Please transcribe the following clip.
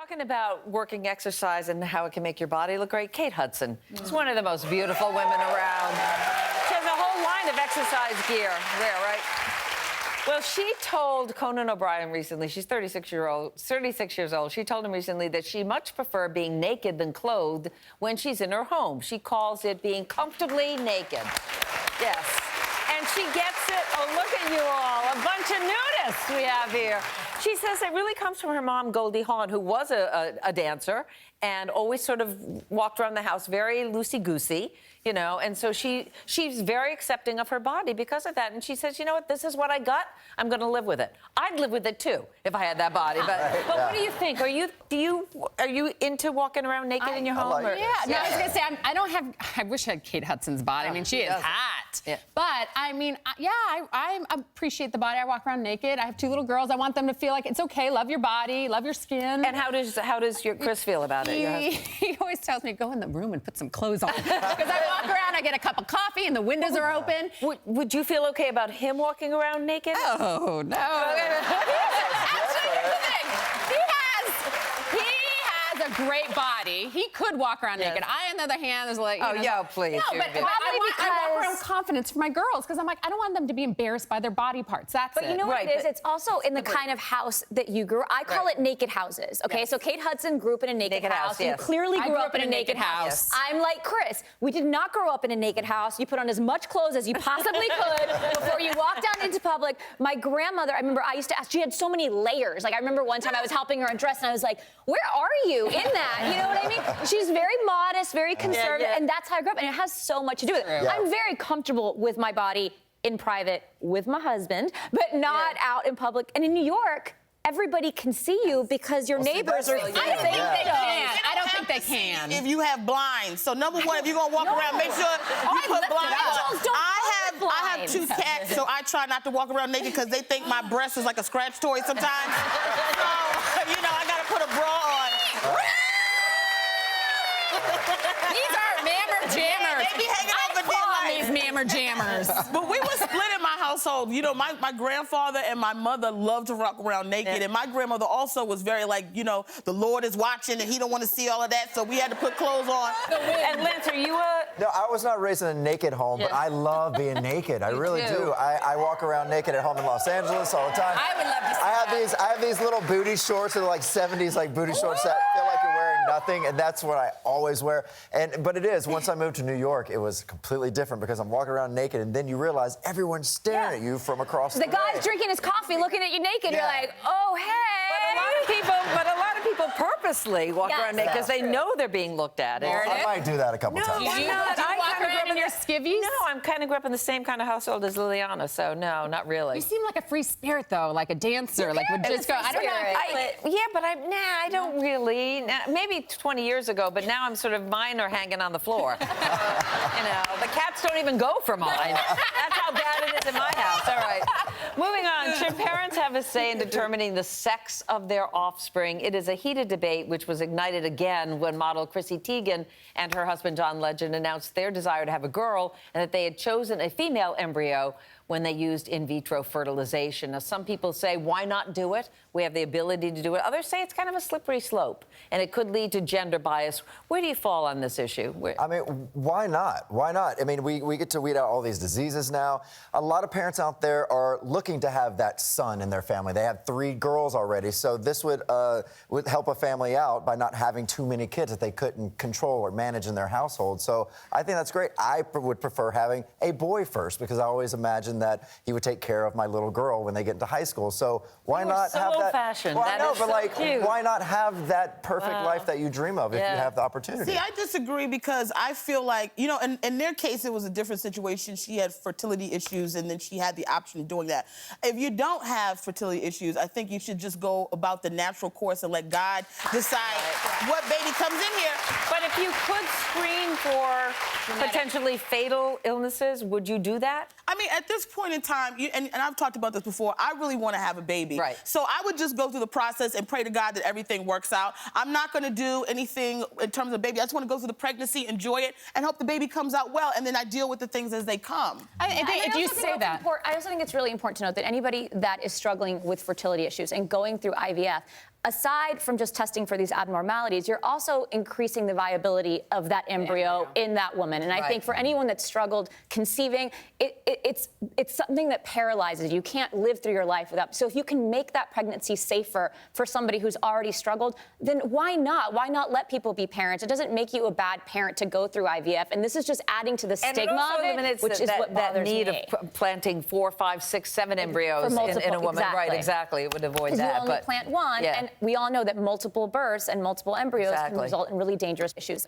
Talking about working exercise and how it can make your body look great, Kate Hudson is one of the most beautiful women around. She has a whole line of exercise gear there, right? Well, she told Conan O'Brien recently, she's 36 years old, she told him recently that she much prefer being naked than clothed when she's in her home. She calls it being comfortably naked. Yes. And she gets it. Oh, look at you all. A bunch of nudists we have here. She says it really comes from her mom, Goldie Hawn, who was a dancer and always sort of walked around the house very loosey-goosey, you know, and so she's very accepting of her body because of that. And she says, you know what, this is what I got. I'm going to live with it. I'd live with it, too, if I had that body. But what do you think? Are you into walking around naked in your home? Like or? yeah, no, I was going to say, I don't have, I wish I had Kate Hudson's body. I mean, she is hot. Yeah. But, I mean, yeah, I appreciate the body. I walk around naked. I have 2 little girls. I want them to feel like it's okay. Love your body. Love your skin. And how does your Chris feel about it? He always tells me, go in the room and put some clothes on. Because I walk around, I get a cup of coffee, and the windows are open. Would you feel okay about him walking around naked? Oh, no. Actually, here's the thing. He has a great body. He could walk around naked. I, on the other hand, is like, you know, yeah, please. No, but I walk around confidence for my girls because I'm like, I don't want them to be embarrassed by their body parts. That's But you know what it is? It's also in the kind of house that you grew. I call it naked houses. Okay, so Kate Hudson grew up in a naked house. You clearly grew up in a naked house. I'm like Chris. We did not grow up in a naked house. You put on as much clothes as you possibly could before you walked out into public. My grandmother, I remember I used to ask, she had so many layers. Like I remember one time I was helping her undress and I was like, where are you in that? You know what I mean? She's very modest, very conservative, and that's how I grew up, and it has so much to do with it. I'm very comfortable with my body in private with my husband, but not out in public. And in New York, everybody can see you because your neighbors are. I don't think they can. I don't think they can. If you have blinds. So number one, if you're gonna walk around, make sure you put blinds on. I have 2 cats, so I try not to walk around naked because they think my breast is like a scratch toy sometimes. So, you know, I gotta put a bra on. These are mammer jammers. They be hanging over there these mammer jammers. But we were split in my household. You know, my grandfather and my mother loved to walk around naked. And my grandmother also was very like, you know, the Lord is watching and he don't want to see all of that. So we had to put clothes on. And Lance, are you No, I was not raised in a naked home, but I love being naked. I really do. I walk around naked at home in Los Angeles all the time. I would love to see I have these little booty shorts that are like 70s like booty shorts that feel like you're wearing nothing, and that's what I always wear. But it is, once I moved to New York, it was completely different because I'm walking around naked, and then you realize everyone's staring at you from across the way. The guy's drinking his coffee, looking at you naked. You're like, oh, hey. But a lot of people purposely walk around naked because they know they're being looked at. Well, I might do that a couple times. Do you walk around in your skivvies? No, I'm kind of grew up in the same kind of household as Liliana, so no, not really. You seem like a free spirit, though, like a dancer, like would just go. I don't know. But I don't really. Maybe 20 years ago, but now I'm sort of mine are hanging on the floor. You know, the cats don't even go for mine. That's how bad it is in my house. All right. Moving on. Should parents have a say in determining the sex of their offspring? It is a heated debate which was ignited again when model Chrissy Teigen and her husband John Legend announced their desire to have a girl and that they had chosen a female embryo when they used in vitro fertilization. Now, some people say, why not do it? We have the ability to do it. Others say it's kind of a slippery slope, and it could lead to gender bias. Where do you fall on this issue? I mean, why not? Why not? I mean, we get to weed out all these diseases now. A lot of parents out there are looking to have that son in their family. They have 3 girls already, so this would help a family out by not having too many kids that they couldn't control or manage in their household. So I think that's great. I would prefer having a boy first because I always imagined that he would take care of my little girl when they get into high school. So why not have that? Old-fashioned. Well, I know, but like, cute. why not have that perfect life that you dream of if you have the opportunity? See, I disagree because I feel like, you know, in their case, it was a different situation. She had fertility issues, and then she had the option of doing that. If you don't have fertility issues, I think you should just go about the natural course and let God decide what baby comes in here. But if you could screen for potentially fatal illnesses, would you do that? I mean, at this point in time, and I've talked about this before, I really want to have a baby. Right. So I would just go through the process and pray to God that everything works out. I'm not going to do anything in terms of baby. I just want to go through the pregnancy, enjoy it, and hope the baby comes out well, and then I deal with the things as they come. If you say that. I also think it's really important to note that anybody that is struggling with fertility issues and going through IVF, aside from just testing for these abnormalities, you're also increasing the viability of that embryo in that woman. And I think for anyone that's struggled conceiving, it's something that paralyzes you. You can't live through your life without. So if you can make that pregnancy safer for somebody who's already struggled, then why not? Why not let people be parents? It doesn't make you a bad parent to go through IVF. And this is just adding to the stigma of it, which is what bothers me. That need of planting 4, 5, 6, 7 embryos in a woman. Exactly. Right, exactly. It would avoid that. You only plant one, and we all know that multiple births and multiple embryos can result in really dangerous issues.